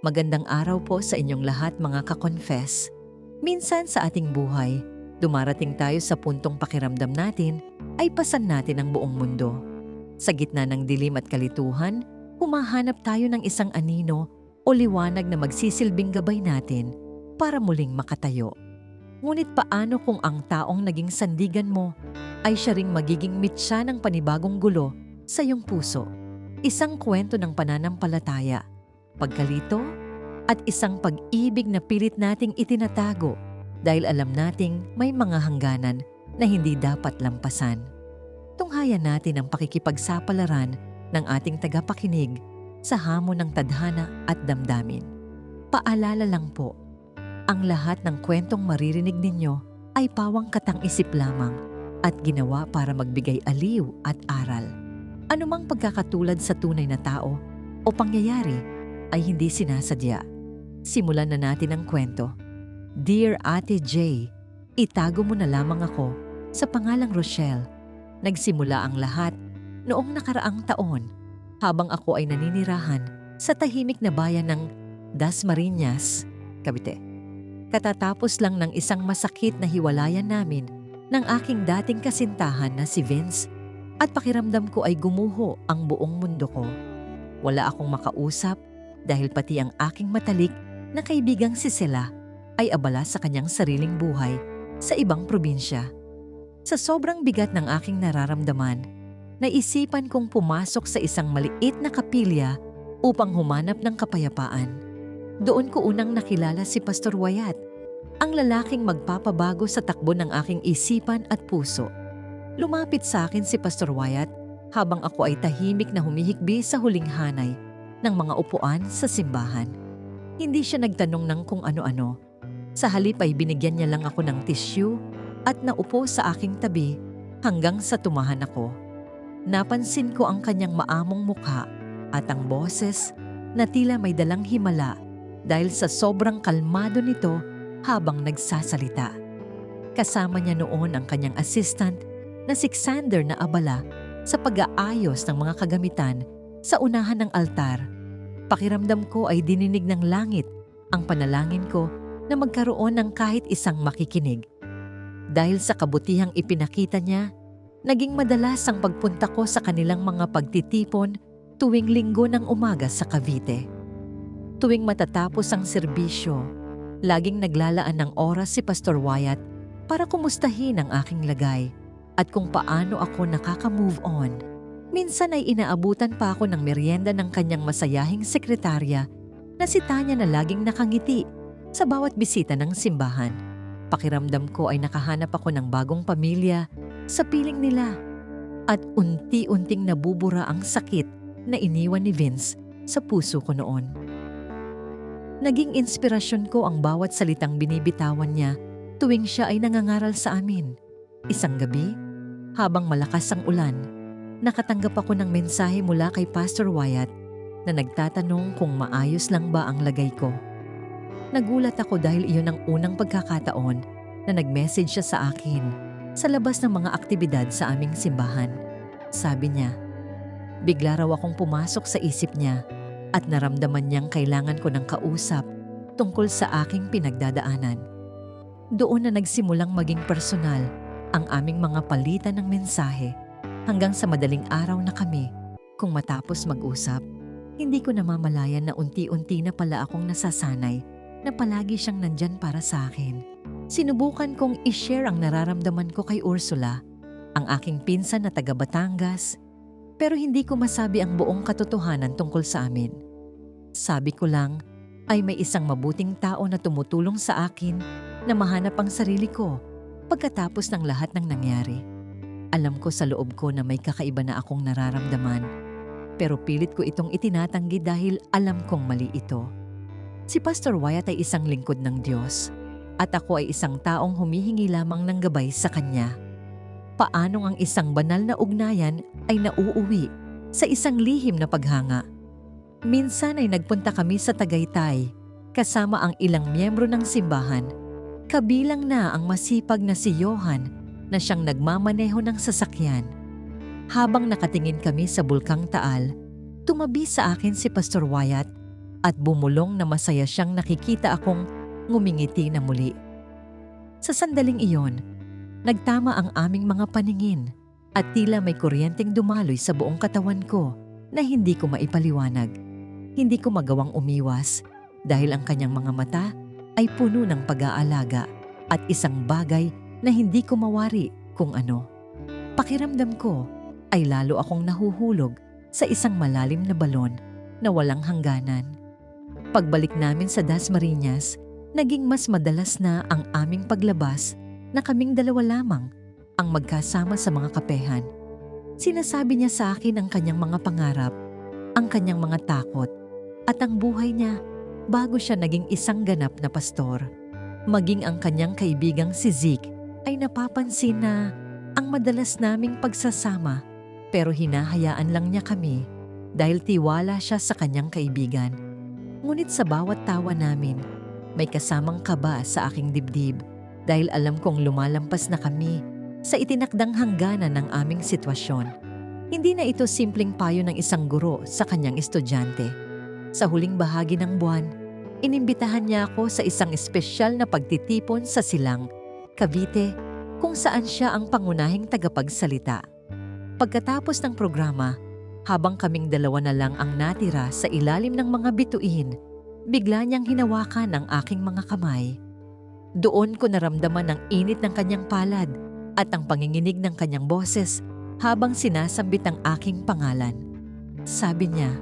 Magandang araw po sa inyong lahat mga ka-confess. Minsan sa ating buhay, dumarating tayo sa puntong pakiramdam natin ay pasan natin ang buong mundo. Sa gitna ng dilim at kalituhan, humahanap tayo ng isang anino o liwanag na magsisilbing gabay natin para muling makatayo. Ngunit paano kung ang taong naging sandigan mo ay siya ring magiging mitsa ng panibagong gulo sa iyong puso? Isang kwento ng pananampalataya, pagkalito, at isang pag-ibig na pilit nating itinatago dahil alam nating may mga hangganan na hindi dapat lampasan. Tunghayan natin ang pakikipagsapalaran ng ating tagapakinig sa hamon ng tadhana at damdamin. Paalala lang po, ang lahat ng kwentong maririnig ninyo ay pawang katang-isip lamang at ginawa para magbigay aliw at aral. Anumang pagkakatulad sa tunay na tao o pangyayari ay hindi sinasadya. Simulan na natin ang kwento. Dear Ate J, itago mo na lamang ako sa pangalang Rochelle. Nagsimula ang lahat noong nakaraang taon habang ako ay naninirahan sa tahimik na bayan ng Dasmariñas, Cavite. Katatapos lang ng isang masakit na hiwalayan namin ng aking dating kasintahan na si Vince at pakiramdam ko ay gumuho ang buong mundo ko. Wala akong makausap dahil pati ang aking matalik na kaibigang si Sela ay abala sa kanyang sariling buhay sa ibang probinsya. Sa sobrang bigat ng aking nararamdaman, naisipan kong pumasok sa isang maliit na kapilya upang humanap ng kapayapaan. Doon ko unang nakilala si Pastor Wyatt, ang lalaking magpapabago sa takbo ng aking isipan at puso. Lumapit sa akin si Pastor Wyatt habang ako ay tahimik na humihikbi sa huling hanay ng mga upuan sa simbahan. Hindi siya nagtanong ng kung ano-ano. Sa halip ay binigyan niya lang ako ng tissue at naupo sa aking tabi hanggang sa tumahan ako. Napansin ko ang kanyang maamong mukha at ang boses na tila may dalang himala dahil sa sobrang kalmado nito habang nagsasalita. Kasama niya noon ang kanyang assistant na si Xander na abala sa pag-aayos ng mga kagamitan sa unahan ng altar. Pakiramdam ko ay dininig ng langit ang panalangin ko na magkaroon ng kahit isang makikinig. Dahil sa kabutihang ipinakita niya, naging madalas ang pagpunta ko sa kanilang mga pagtitipon tuwing linggo ng umaga sa Cavite. Tuwing matatapos ang serbisyo, laging naglalaan ng oras si Pastor Wyatt para kumustahin ang aking lagay at kung paano ako nakaka-move on. Minsan ay inaabutan pa ako ng merienda ng kanyang masayahing sekretarya na si Tanya na laging nakangiti sa bawat bisita ng simbahan. Pakiramdam ko ay nakahanap ako ng bagong pamilya sa piling nila at unti-unting nabubura ang sakit na iniwan ni Vince sa puso ko noon. Naging inspirasyon ko ang bawat salitang binibitawan niya tuwing siya ay nangangaral sa amin. Isang gabi, habang malakas ang ulan, nakatanggap ako ng mensahe mula kay Pastor Wyatt na nagtatanong kung maayos lang ba ang lagay ko. Nagulat ako dahil iyon ang unang pagkakataon na nag-message siya sa akin sa labas ng mga aktibidad sa aming simbahan. Sabi niya, bigla raw akong pumasok sa isip niya at naramdaman niyang kailangan ko ng kausap tungkol sa aking pinagdadaanan. Doon na nagsimulang maging personal ang aming mga palitan ng mensahe hanggang sa madaling araw na kami. Kung matapos mag-usap, hindi ko namamalayan na unti-unti na pala akong nasasanay na palagi siyang nandyan para sa akin. Sinubukan kong i-share ang nararamdaman ko kay Ursula, ang aking pinsan na taga Batangas, pero hindi ko masabi ang buong katotohanan tungkol sa amin. Sabi ko lang ay may isang mabuting tao na tumutulong sa akin na mahanap ang sarili ko pagkatapos ng lahat ng nangyari. Alam ko sa loob ko na may kakaiba na akong nararamdaman, pero pilit ko itong itinatanggi dahil alam kong mali ito. Si Pastor Wyatt ay isang lingkod ng Diyos at ako ay isang taong humihingi lamang ng gabay sa Kanya. Paanong ang isang banal na ugnayan ay nauuwi sa isang lihim na paghanga? Minsan ay nagpunta kami sa Tagaytay kasama ang ilang miyembro ng simbahan. Kabilang na ang masipag na si Johan na siyang nagmamaneho ng sasakyan. Habang nakatingin kami sa Bulkang Taal, tumabi sa akin si Pastor Wyatt at bumulong na masaya siyang nakikita akong ngumingiti na muli. Sa sandaling iyon, nagtama ang aming mga paningin at tila may kuryenteng dumaloy sa buong katawan ko na hindi ko maipaliwanag. Hindi ko magawang umiwas dahil ang kanyang mga mata ay puno ng pag-aalaga at isang bagay na hindi ko mawari kung ano. Pakiramdam ko ay lalo akong nahuhulog sa isang malalim na balon na walang hangganan. Pagbalik namin sa Dasmariñas, naging mas madalas na ang aming paglabas na kaming dalawa lamang ang magkasama sa mga kapehan. Sinasabi niya sa akin ang kanyang mga pangarap, ang kanyang mga takot, at ang buhay niya bago siya naging isang ganap na pastor. Maging ang kanyang kaibigang si Zeke ay napapansin na ang madalas naming pagsasama pero hinahayaan lang niya kami dahil tiwala siya sa kanyang kaibigan. Ngunit sa bawat tawa namin, may kasamang kaba sa aking dibdib dahil alam kong lumalampas na kami sa itinakdang hangganan ng aming sitwasyon. Hindi na ito simpleng payo ng isang guro sa kanyang estudyante. Sa huling bahagi ng buwan, inimbitahan niya ako sa isang espesyal na pagtitipon sa Silang, Cavite, kung saan siya ang pangunahing tagapagsalita. Pagkatapos ng programa, habang kaming dalawa na lang ang natira sa ilalim ng mga bituin, bigla niyang hinawakan ang aking mga kamay. Doon ko naramdaman ang init ng kanyang palad at ang panginginig ng kanyang boses habang sinasambit ang aking pangalan. Sabi niya,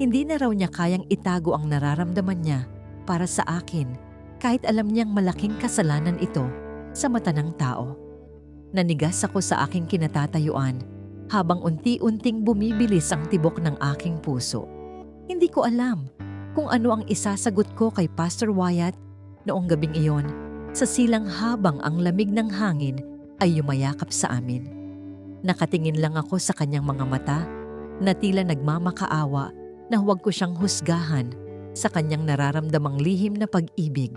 hindi na raw niya kayang itago ang nararamdaman niya para sa akin kahit alam niyang malaking kasalanan ito sa mata ng tao. Nanigas ako sa aking kinatatayuan habang unti-unting bumibilis ang tibok ng aking puso. Hindi ko alam kung ano ang isasagot ko kay Pastor Wyatt noong gabing iyon sa silang habang ang lamig ng hangin ay yumayakap sa amin. Nakatingin lang ako sa kanyang mga mata na tila nagmamakaawa na huwag ko siyang husgahan sa kanyang nararamdamang lihim na pag-ibig.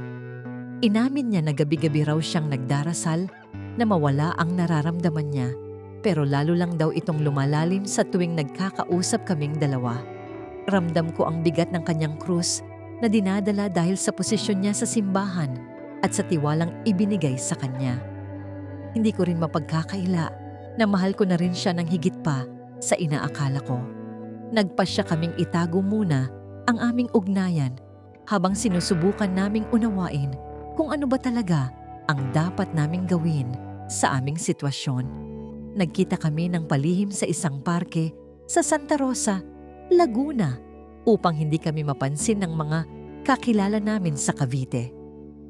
Inamin niya na gabi-gabi raw siyang nagdarasal na mawala ang nararamdaman niya, pero lalo lang daw itong lumalalim sa tuwing nagkakausap kaming dalawa. Ramdam ko ang bigat ng kanyang krus na dinadala dahil sa posisyon niya sa simbahan at sa tiwalang ibinigay sa kanya. Hindi ko rin mapagkakaila na mahal ko na rin siya ng higit pa sa inaakala ko. Nagpasya kaming itago muna ang aming ugnayan habang sinusubukan naming unawain kung ano ba talaga ang dapat naming gawin sa aming sitwasyon. Nagkita kami ng palihim sa isang parke sa Santa Rosa, Laguna upang hindi kami mapansin ng mga kakilala namin sa Cavite.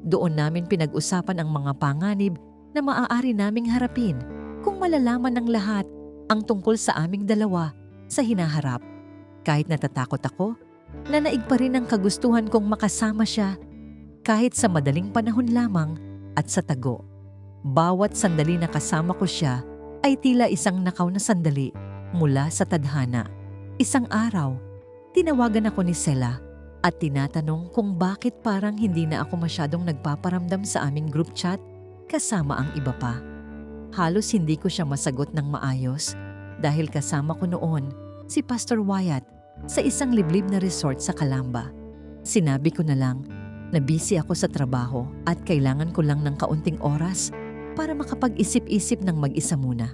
Doon namin pinag-usapan ang mga panganib na maaari naming harapin kung malalaman ng lahat ang tungkol sa aming dalawa sa hinaharap. Kahit natatakot ako, nanaig pa rin ang kagustuhan kong makasama siya kahit sa madaling panahon lamang at sa tago. Bawat sandali na kasama ko siya ay tila isang nakaw na sandali mula sa tadhana. Isang araw, tinawagan ako ni Sela at tinatanong kung bakit parang hindi na ako masyadong nagpaparamdam sa aming group chat kasama ang iba pa. Halos hindi ko siya masagot ng maayos dahil kasama ko noon si Pastor Wyatt sa isang liblib na resort sa Calamba. Sinabi ko na lang na busy ako sa trabaho at kailangan ko lang ng kaunting oras para makapag-isip-isip ng mag-isa muna.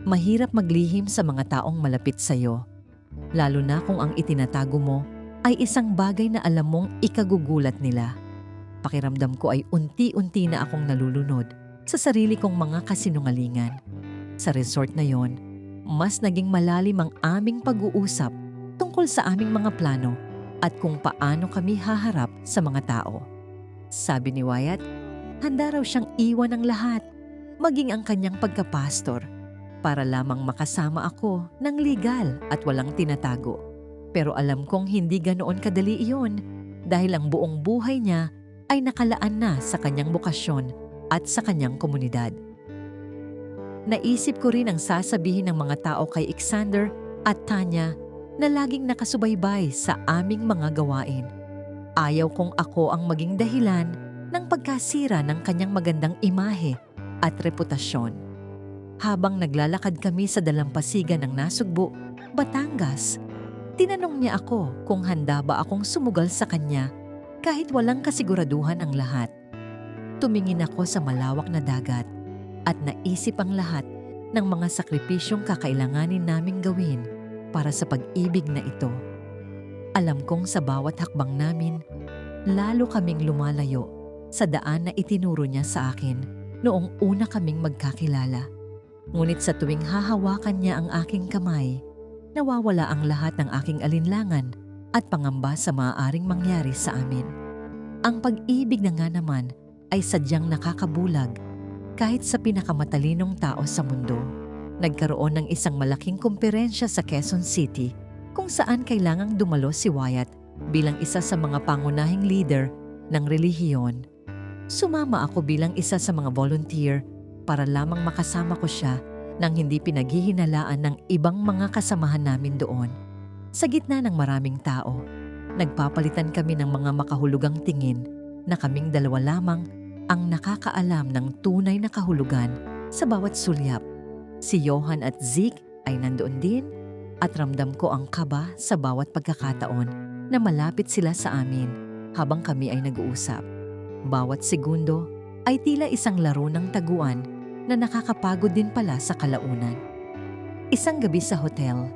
Mahirap maglihim sa mga taong malapit sa'yo, lalo na kung ang itinatago mo ay isang bagay na alam mong ikagugulat nila. Pakiramdam ko ay unti-unti na akong nalulunod sa sarili kong mga kasinungalingan. Sa resort na yon, mas naging malalim ang aming pag-uusap tungkol sa aming mga plano at kung paano kami haharap sa mga tao. Sabi ni Wyatt, handa raw siyang iwan ng lahat, maging ang kanyang pagkapastor, para lamang makasama ako ng legal at walang tinatago. Pero alam kong hindi ganoon kadali iyon dahil ang buong buhay niya ay nakalaan na sa kanyang bokasyon at sa kanyang komunidad. Naisip ko rin ang sasabihin ng mga tao kay Alexander at Tanya na laging nakasubaybay sa aming mga gawain. Ayaw kong ako ang maging dahilan ng pagkasira ng kanyang magandang imahe at reputasyon. Habang naglalakad kami sa dalampasigan ng Nasugbu, Batangas, Tinanong niya ako kung handa ba akong sumugal sa kanya kahit walang kasiguraduhan ang lahat. Tumingin ako sa malawak na dagat at naisip ang lahat ng mga sakripisyong kakailanganin naming gawin para sa pag-ibig na ito. Alam kong sa bawat hakbang namin, lalo kaming lumalayo sa daan na itinuro niya sa akin noong una kaming magkakilala. Ngunit sa tuwing hahawakan niya ang aking kamay, nawawala ang lahat ng aking alinlangan at pangamba sa maaaring mangyari sa amin. Ang pag-ibig na nga naman ay sadyang nakakabulag kahit sa pinakamatalinong tao sa mundo. Nagkaroon ng isang malaking kumperensya sa Quezon City kung saan kailangang dumalo si Wyatt bilang isa sa mga pangunahing leader ng relihiyon. Sumama ako bilang isa sa mga volunteer para lamang makasama ko siya nang hindi pinaghihinalaan ng ibang mga kasamahan namin doon. Sa gitna ng maraming tao, nagpapalitan kami ng mga makahulugang tingin na kaming dalawa lamang ang nakakaalam ng tunay na kahulugan sa bawat sulyap. Si Johan at Zeke ay nandoon din at ramdam ko ang kaba sa bawat pagkakataon na malapit sila sa amin habang kami ay nag-uusap. Bawat segundo ay tila isang laro ng taguan na nakakapagod din pala sa kalaunan. Isang gabi sa hotel,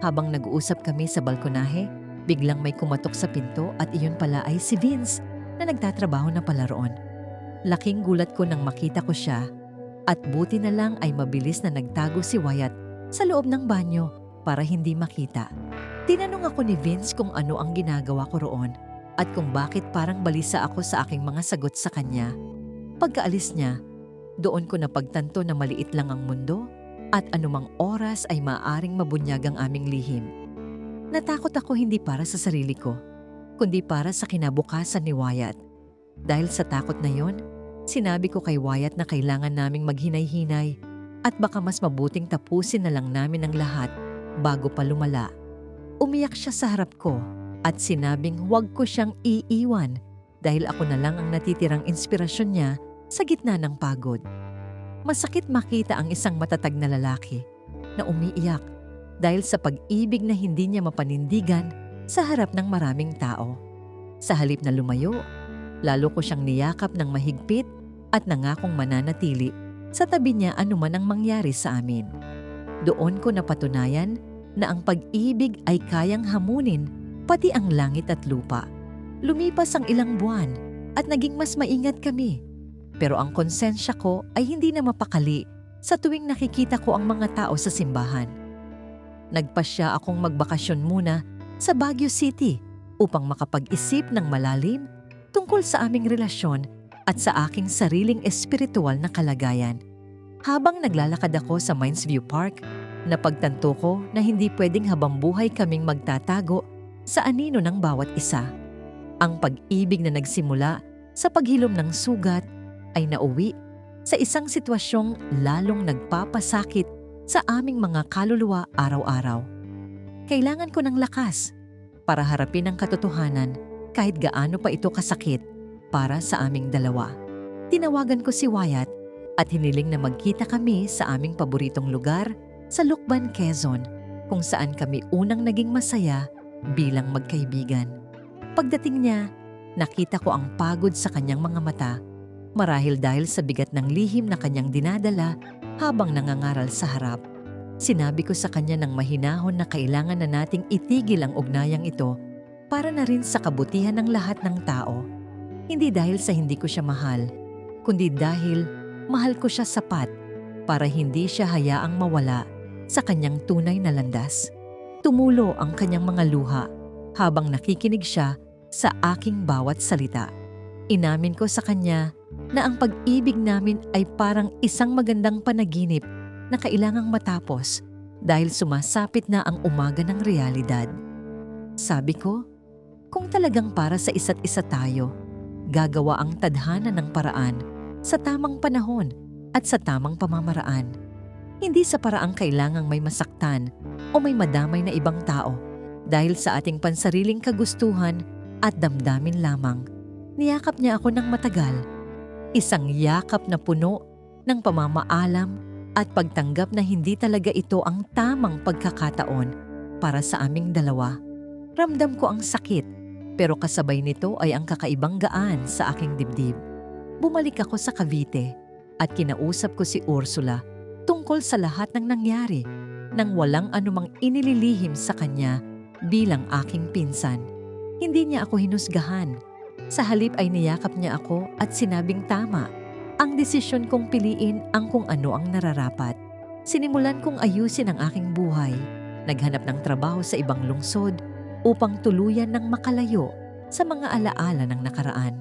habang nag-uusap kami sa balkonahe, biglang may kumatok sa pinto at iyon pala ay si Vince na nagtatrabaho na pala roon. Laking gulat ko nang makita ko siya at buti na lang ay mabilis na nagtago si Wyatt sa loob ng banyo para hindi makita. Tinanong ako ni Vince kung ano ang ginagawa ko roon at kung bakit parang balisa ako sa aking mga sagot sa kanya. Pagkaalis niya, doon ko napagtanto na maliit lang ang mundo at anumang oras ay maaaring mabunyag ang aming lihim. Natakot ako hindi para sa sarili ko, kundi para sa kinabukasan ni Wyatt. Dahil sa takot na yon, sinabi ko kay Wyatt na kailangan naming maghinay-hinay at baka mas mabuting tapusin na lang namin ang lahat bago pa lumala. Umiyak siya sa harap ko at sinabing huwag ko siyang iiwan dahil ako na lang ang natitirang inspirasyon niya sa gitna ng pagod. Masakit makita ang isang matatag na lalaki na umiiyak dahil sa pag-ibig na hindi niya mapanindigan sa harap ng maraming tao. Sa halip na lumayo, lalo ko siyang niyakap ng mahigpit at nangakong mananatili sa tabi niya anuman ang mangyari sa amin. Doon ko napatunayan na ang pag-ibig ay kayang hamunin pati ang langit at lupa. Lumipas ang ilang buwan at naging mas maingat kami. Pero ang konsensya ko ay hindi na mapakali sa tuwing nakikita ko ang mga tao sa simbahan. Nagpasya akong magbakasyon muna sa Baguio City upang makapag-isip ng malalim tungkol sa aming relasyon at sa aking sariling espiritual na kalagayan. Habang naglalakad ako sa Mines View Park, napagtanto ko na hindi pwedeng habang buhay kaming magtatago sa anino ng bawat isa. Ang pag-ibig na nagsimula sa paghilom ng sugat ay nauwi sa isang sitwasyong lalong nagpapasakit sa aming mga kaluluwa araw-araw. Kailangan ko ng lakas para harapin ang katotohanan kahit gaano pa ito kasakit para sa aming dalawa. Tinawagan ko si Wyatt at hiniling na magkita kami sa aming paboritong lugar sa Lucban, Quezon, kung saan kami unang naging masaya bilang magkaibigan. Pagdating niya, nakita ko ang pagod sa kanyang mga mata, marahil dahil sa bigat ng lihim na kanyang dinadala habang nangangaral sa harap. Sinabi ko sa kanya ng mahinahon na kailangan na nating itigil ang ugnayang ito para na rin sa kabutihan ng lahat ng tao. Hindi dahil sa hindi ko siya mahal, kundi dahil mahal ko siya sapat para hindi siya hayaang mawala sa kanyang tunay na landas. Tumulo ang kanyang mga luha habang nakikinig siya sa aking bawat salita. Inamin ko sa kanya na ang pag-ibig namin ay parang isang magandang panaginip na kailangang matapos dahil sumasapit na ang umaga ng realidad. Sabi ko, kung talagang para sa isa't isa tayo, gagawa ang tadhana ng paraan sa tamang panahon at sa tamang pamamaraan. Hindi sa paraang kailangang may masaktan o may madamay na ibang tao dahil sa ating pansariling kagustuhan at damdamin lamang. Niyakap niya ako ng matagal. Isang yakap na puno ng pamamaalam at pagtanggap na hindi talaga ito ang tamang pagkakataon para sa aming dalawa. Ramdam ko ang sakit, pero kasabay nito ay ang kakaibang gaan sa aking dibdib. Bumalik ako sa Cavite at kinausap ko si Ursula tungkol sa lahat ng nangyari nang walang anumang inililihim sa kanya bilang aking pinsan. Hindi niya ako hinusgahan. Sa halip ay niyakap niya ako at sinabing tama ang desisyon kong piliin ang kung ano ang nararapat. Sinimulan kong ayusin ang aking buhay. Naghanap ng trabaho sa ibang lungsod upang tuluyan ng makalayo sa mga alaala ng nakaraan.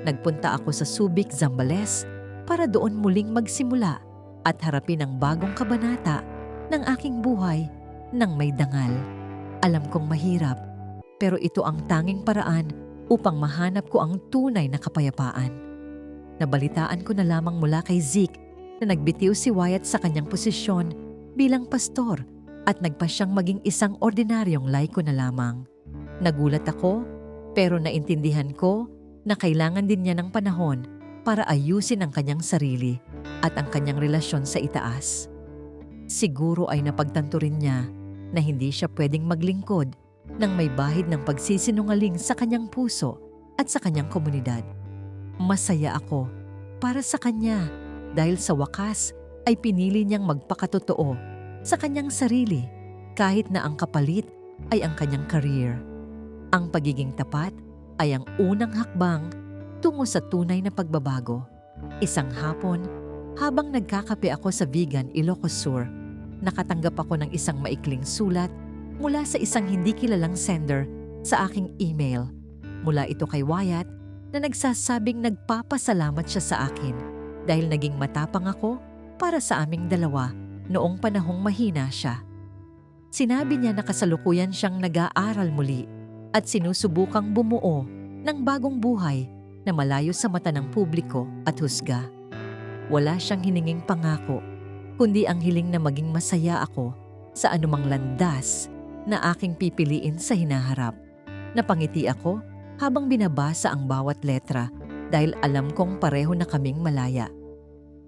Nagpunta ako sa Subic, Zambales para doon muling magsimula at harapin ang bagong kabanata ng aking buhay ng may dangal. Alam kong mahirap, pero ito ang tanging paraan upang mahanap ko ang tunay na kapayapaan. Nabalitaan ko na lamang mula kay Zeke na nagbitiw si Wyatt sa kanyang posisyon bilang pastor at nagpa siyang maging isang ordinaryong laiko na lamang. Nagulat ako, pero naintindihan ko na kailangan din niya ng panahon para ayusin ang kanyang sarili at ang kanyang relasyon sa itaas. Siguro ay napagtanto rin niya na hindi siya pwedeng maglingkod nang may bahid ng pagsisinungaling sa kanyang puso at sa kanyang komunidad. Masaya ako para sa kanya dahil sa wakas ay pinili niyang magpakatotoo sa kanyang sarili kahit na ang kapalit ay ang kanyang career. Ang pagiging tapat ay ang unang hakbang tungo sa tunay na pagbabago. Isang hapon, habang nagkakape ako sa Vegan, Ilocos Sur, nakatanggap ako ng isang maikling sulat mula sa isang hindi kilalang sender sa aking email. Mula ito kay Wyatt na nagsasabing nagpapasalamat siya sa akin dahil naging matapang ako para sa aming dalawa noong panahong mahina siya. Sinabi niya na kasalukuyan siyang nag-aaral muli at sinusubukang bumuo ng bagong buhay na malayo sa mata ng publiko at husga. Wala siyang hininging pangako, kundi ang hiling na maging masaya ako sa anumang landas na aking pipiliin sa hinaharap. Napangiti ako habang binabasa ang bawat letra dahil alam kong pareho na kaming malaya.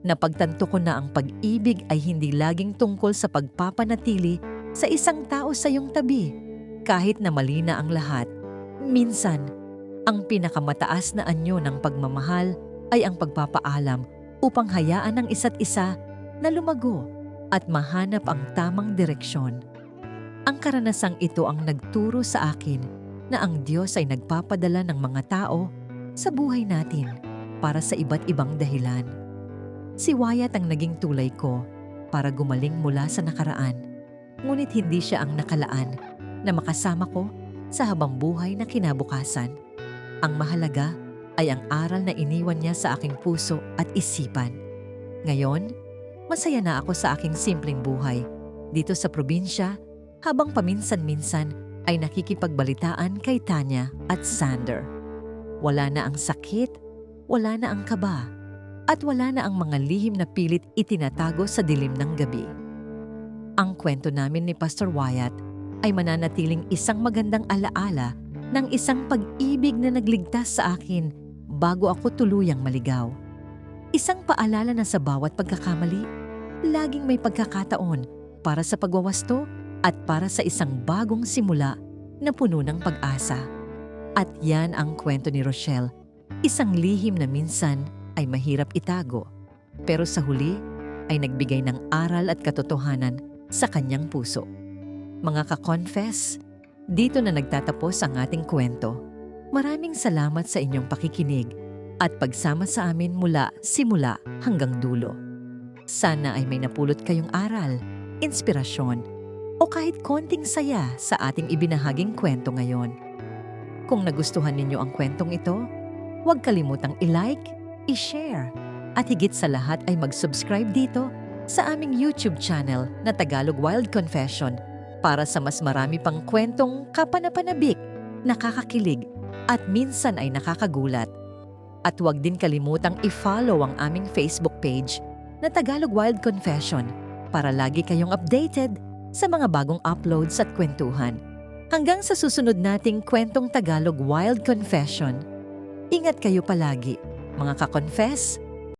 Napagtanto ko na ang pag-ibig ay hindi laging tungkol sa pagpapanatili sa isang tao sa iyong tabi, kahit na mali na ang lahat. Minsan, ang pinakamataas na anyo ng pagmamahal ay ang pagpapaalam upang hayaan ng isa't isa na lumago at mahanap ang tamang direksyon. Ang karanasang ito ang nagturo sa akin na ang Diyos ay nagpapadala ng mga tao sa buhay natin para sa iba't ibang dahilan. Si Wyatt ang naging tulay ko para gumaling mula sa nakaraan, ngunit hindi siya ang nakalaan na makasama ko sa habang buhay na kinabukasan. Ang mahalaga ay ang aral na iniwan niya sa aking puso at isipan. Ngayon, masaya na ako sa aking simpleng buhay dito sa probinsya habang paminsan-minsan ay nakikipagbalitaan kay Tanya at Sander. Wala na ang sakit, wala na ang kaba, at wala na ang mga lihim na pilit itinatago sa dilim ng gabi. Ang kwento namin ni Pastor Wyatt ay mananatiling isang magandang alaala ng isang pag-ibig na nagligtas sa akin bago ako tuluyang maligaw. Isang paalala na sa bawat pagkakamali, laging may pagkakataon para sa pagwawasto at para sa isang bagong simula na puno ng pag-asa. At yan ang kwento ni Rochelle, isang lihim na minsan ay mahirap itago, pero sa huli ay nagbigay ng aral at katotohanan sa kanyang puso. Mga ka-confess, dito na nagtatapos ang ating kwento. Maraming salamat sa inyong pakikinig at pagsama sa amin mula simula hanggang dulo. Sana ay may napulot kayong aral, inspirasyon, o kahit konting saya sa ating ibinahaging kwento ngayon. Kung nagustuhan ninyo ang kwentong ito, huwag kalimutang i-like, i-share, at higit sa lahat ay mag-subscribe dito sa aming YouTube channel na Tagalog Wild Confession para sa mas marami pang kwentong kapanapanabik, nakakakilig, at minsan ay nakakagulat. At huwag din kalimutang i-follow ang aming Facebook page na Tagalog Wild Confession para lagi kayong updated sa mga bagong uploads at kwentuhan. Hanggang sa susunod nating kwentong Tagalog Wild Confession, ingat kayo palagi, mga ka-confess.